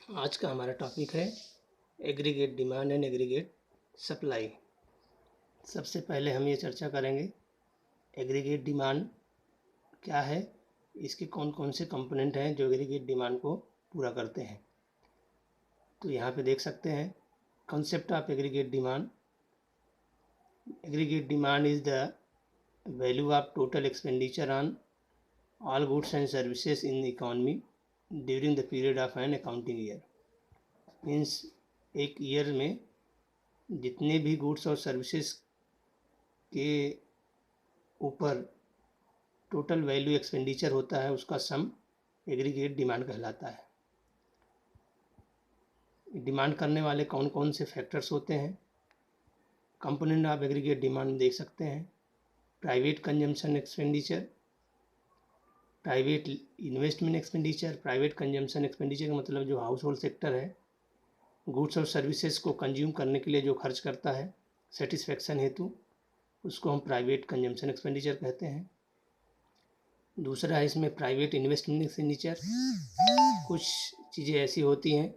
आज का हमारा टॉपिक है aggregate demand and aggregate supply. सबसे पहले हम ये चर्चा करेंगे एग्रीगेट डिमांड क्या है, इसके कौन कौन से कंपोनेंट हैं जो एग्रीगेट डिमांड को पूरा करते हैं। तो यहाँ पे देख सकते हैं concept of aggregate demand. Aggregate demand is the value of total expenditure on all goods and services in the economy during the period of an accounting year. Means एक ईयर में जितने भी गुड्स और सर्विसेज के ऊपर total value expenditure होता है उसका सम एग्रीगेट डिमांड कहलाता है। डिमांड करने वाले कौन कौन से फैक्टर्स होते हैं। कंपोनेंट ऑफ एग्रीगेट डिमांड देख सकते हैं। Private consumption expenditure, private investment expenditure. Private consumption expenditure का मतलब जो हाउस होल्ड सेक्टर है, गुड्स और सर्विसेज को कंज्यूम करने के लिए जो खर्च करता है सेटिस्फेक्शन हेतु, उसको हम प्राइवेट कंजम्पशन एक्सपेंडिचर कहते हैं। दूसरा है इसमें प्राइवेट इन्वेस्टमेंट एक्सपेंडिचर। कुछ चीज़ें ऐसी होती हैं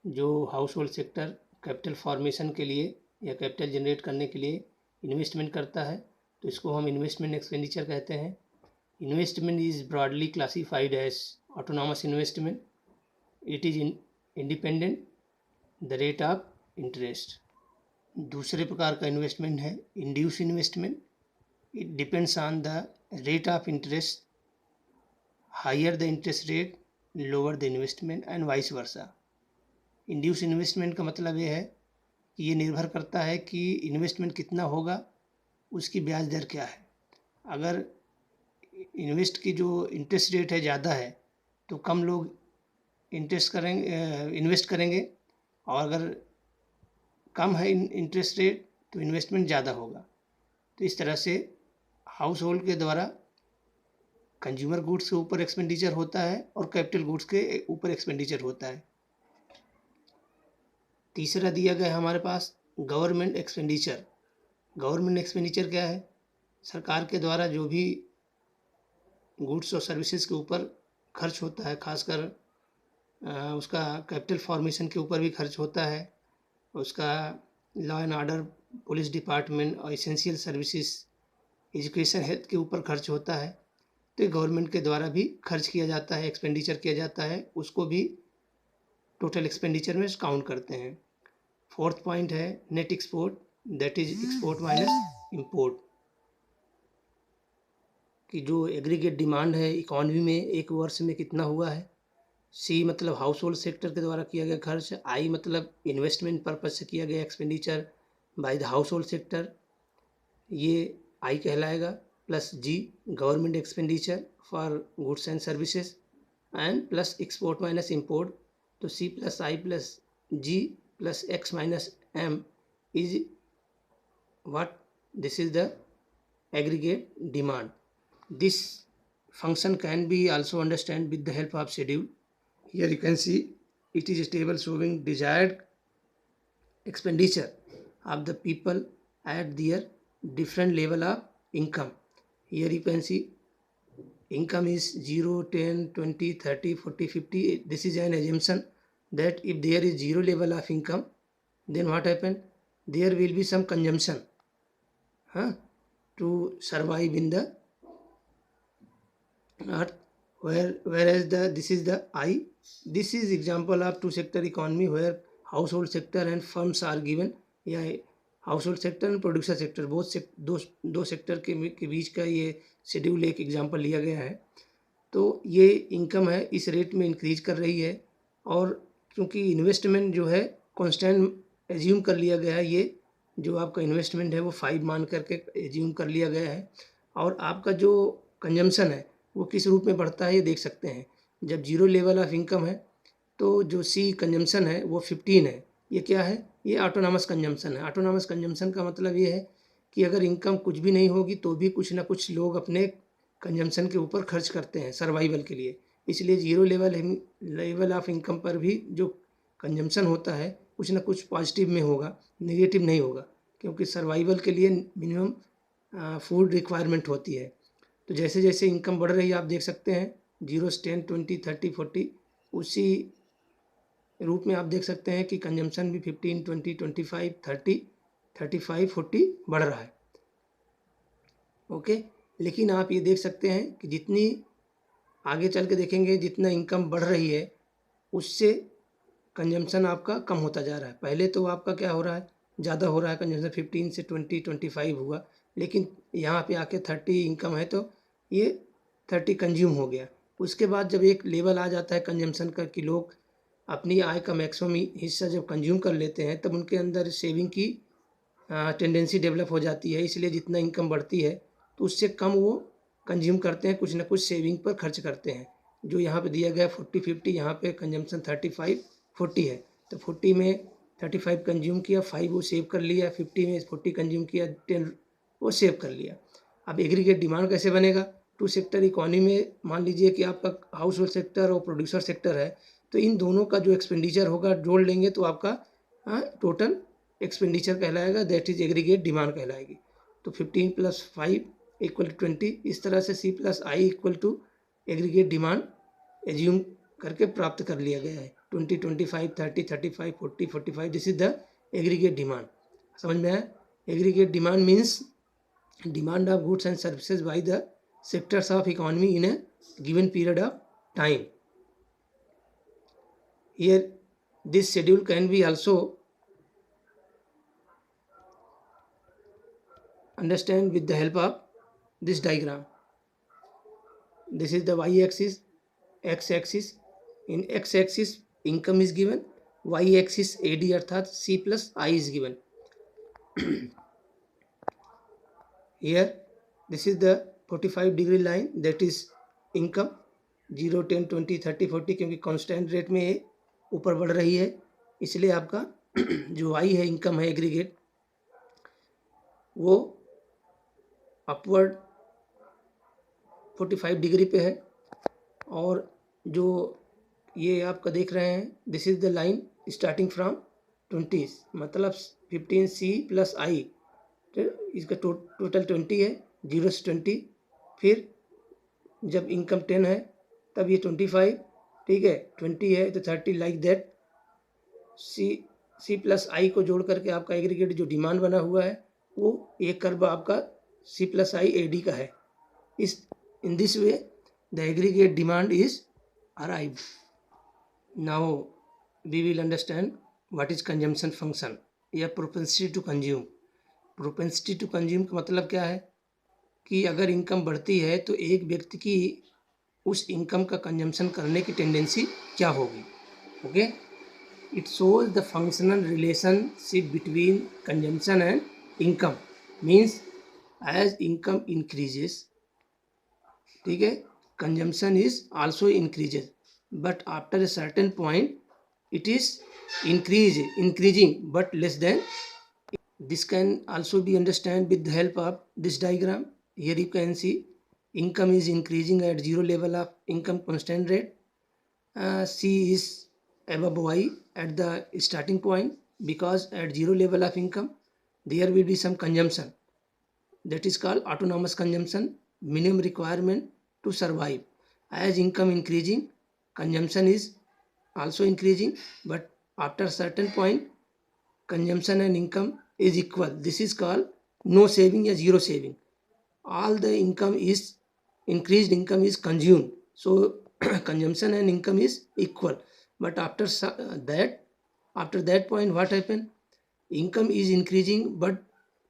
जो house hold sector capital formation के लिए या कैपिटल जनरेट करने के लिए इन्वेस्टमेंट करता है, तो इसको हम इन्वेस्टमेंट एक्सपेंडिचर कहते हैं। Investment is broadly classified as autonomous investment. It is independent the rate of interest. दूसरे प्रकार का इन्वेस्टमेंट है induce investment. It depends on the rate of interest, higher the interest rate lower the investment and vice versa. Induce investment का मतलब ये है कि ये निर्भर करता है कि इन्वेस्टमेंट कितना होगा, उसकी ब्याज दर क्या है। अगर इन्वेस्ट की जो इंटरेस्ट रेट है ज़्यादा है तो कम लोग इन्वेस्ट करेंगे, और अगर कम है इंटरेस्ट रेट तो इन्वेस्टमेंट ज़्यादा होगा। तो इस तरह से हाउस होल्ड के द्वारा कंज्यूमर गुड्स के ऊपर एक्सपेंडिचर होता है और कैपिटल गुड्स के ऊपर एक्सपेंडिचर होता है। तीसरा दिया गया है हमारे पास गवर्नमेंट एक्सपेंडिचर। गवर्नमेंट एक्सपेंडिचर क्या है? सरकार के द्वारा जो भी गुड्स और सर्विसेज के ऊपर खर्च होता है, खासकर उसका कैपिटल फॉर्मेशन के ऊपर भी खर्च होता है, उसका law and order, police department और इसेंशियल सर्विसेज, एजुकेशन, हेल्थ के ऊपर खर्च होता है। तो ये गवर्नमेंट के द्वारा भी खर्च किया जाता है, एक्सपेंडिचर किया जाता है, उसको भी टोटल एक्सपेंडिचर में काउंट करते हैं। फोर्थ पॉइंट है net export, that is export minus import. कि जो एग्रीगेट डिमांड है इकॉनमी में एक वर्ष में कितना हुआ है। सी मतलब हाउस होल्ड सेक्टर के द्वारा किया गया खर्च। आई मतलब इन्वेस्टमेंट पर्पज से किया गया expenditure by the household sector, ये आई कहलाएगा। Plus G government expenditure for goods and services, and plus export minus import. तो C plus I plus G plus X minus M is what? This is the aggregate demand. This function can be also understand with the help of schedule. Here you can see it is a table showing desired expenditure of the people at their different level of income. Here you can see income is 0, 10, 20, 30, 40, 50. This is an assumption that if there is zero level of income, then what happen? There will be some consumption to survive in the earth. Whereas this is the I. This is example of two sector economy where household sector and firms are given, या house sector and producer sector दो sector के बीच का ये schedule एक example लिया गया है। तो ये इनकम है इस रेट में इंक्रीज कर रही है, और क्योंकि इन्वेस्टमेंट जो है कांस्टेंट एज्यूम कर लिया गया है, ये जो आपका इन्वेस्टमेंट है वो 5 मान करके एज्यूम कर लिया गया है, और आपका जो कंजम्पशन है वो किस रूप में बढ़ता है ये देख सकते हैं। जब जीरो लेवल ऑफ इनकम है तो जो सी कंजम्पशन है वो 15 है। ये क्या है? ये ऑटोनॉमस कंजम्पशन है। ऑटोनॉमस कंजम्पशन का मतलब ये है कि अगर इनकम कुछ भी नहीं होगी तो भी कुछ ना कुछ लोग अपने कंजम्पशन के ऊपर खर्च करते हैं सर्वाइवल के लिए। इसलिए जीरो लेवल ऑफ इनकम पर भी जो कंजम्पशन होता है कुछ ना कुछ पॉजिटिव में होगा, नेगेटिव नहीं होगा, क्योंकि सर्वाइवल के लिए मिनिमम फूड रिक्वायरमेंट होती है। तो जैसे जैसे इनकम बढ़ रही है आप देख सकते हैं 0, 10, 20, 30, 40, उसी रूप में आप देख सकते हैं कि कंजम्पशन भी 15, 20, 25, 30, 35, 40 बढ़ रहा है। ओके, लेकिन आप ये देख सकते हैं कि जितनी आगे चल के देखेंगे जितना इनकम बढ़ रही है उससे कंजम्पशन आपका कम होता जा रहा है। पहले तो आपका क्या हो रहा है, ज़्यादा हो रहा है कंजम्पशन, 15 से 20, 25 हुआ, लेकिन यहाँ पे आके 30 इनकम है तो ये 30 कंज्यूम हो गया। उसके बाद जब एक लेवल आ जाता है कंजम्पशन का कि लोग अपनी आय का मैक्सिमम हिस्सा जब कंज्यूम कर लेते हैं तब उनके अंदर सेविंग की टेंडेंसी डेवलप हो जाती है। इसलिए जितना इनकम बढ़ती है तो उससे कम वो कंज्यूम करते हैं, कुछ ना कुछ सेविंग पर खर्च करते हैं। जो यहाँ पे दिया गया 40, 50, यहाँ पे कंजम्पशन 35, 40 है, तो 40 में 35 कंज्यूम किया, 5 वो सेव कर लिया, 50 में 40 कंज्यूम किया, 10 वो सेव कर लिया। अब एग्रीगेट डिमांड कैसे बनेगा? टू सेक्टर इकोनॉमी में मान लीजिए कि आपका हाउस होल्ड सेक्टर और प्रोड्यूसर सेक्टर है, तो इन दोनों का जो एक्सपेंडिचर होगा जोड़ लेंगे तो आपका टोटल एक्सपेंडिचर कहलाएगा, दैट इज एग्रीगेट डिमांड कहलाएगी। तो 15 + 5 = 20, इस तरह से C + I = aggregate demand assume करके प्राप्त कर लिया गया है। 20, 25, 30, 35, 40, 45, this is the aggregate demand. समझ में आया? Aggregate demand means demand of goods and services by the sectors of economy in A given period of time. Here this schedule can be also understand with the help of this diagram. This is the y-axis, x-axis. In x-axis income is given, y-axis AD अर्थात C + I is given. Here this is the 45-degree line, that is income 0, 10, 20, 30, 40, क्योंकि constant rate में ये ऊपर बढ़ रही है, इसलिए आपका जो आई है इनकम है एग्रीगेट वो अपवर्ड 45 डिग्री पे है। और जो ये आपका देख रहे हैं this is the line starting from 20, मतलब 15C + I, इसका टोटल 20 है, 0 से 20, फिर जब इनकम 10 है तब ये 25, ठीक है, 20 है तो 30, लाइक दैट। C + I को जोड़ करके आपका एग्रीगेट जो डिमांड बना हुआ है वो एक कर्व आपका C + I AD का है। In this way the aggregate demand is arrived. Now we will understand what is consumption function या propensity to consume. Propensity to consume का मतलब क्या है कि अगर इनकम बढ़ती है तो एक व्यक्ति की उस इनकम का कंजम्पशन करने की टेंडेंसी क्या होगी। Okay, it shows the functional relationship between consumption and income, means as income increases, ठीक है, consumption is also increases, but after a certain point it is increasing but less than. This can also be understood with the help of this diagram. Here you can see income is increasing at 0 level of income constant rate. C is above Y at the starting point, because at 0 level of income there will be some consumption, that is called autonomous consumption, minimum requirement to survive. As income increasing, consumption is also increasing, but after certain point consumption and income is equal. This is called no saving or zero saving. All the income is increased, income is consumed, so consumption and income is equal. But after that point what happened? Income is increasing but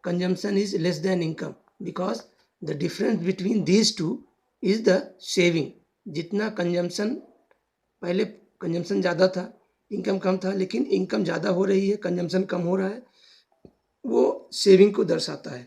consumption is less than income, because the difference between these two is the saving. जितना consumption, पहले consumption ज़्यादा था income कम था, लेकिन income ज़्यादा हो रही है कंजम्पशन कम हो रहा है, वो सेविंग को दर्शाता है।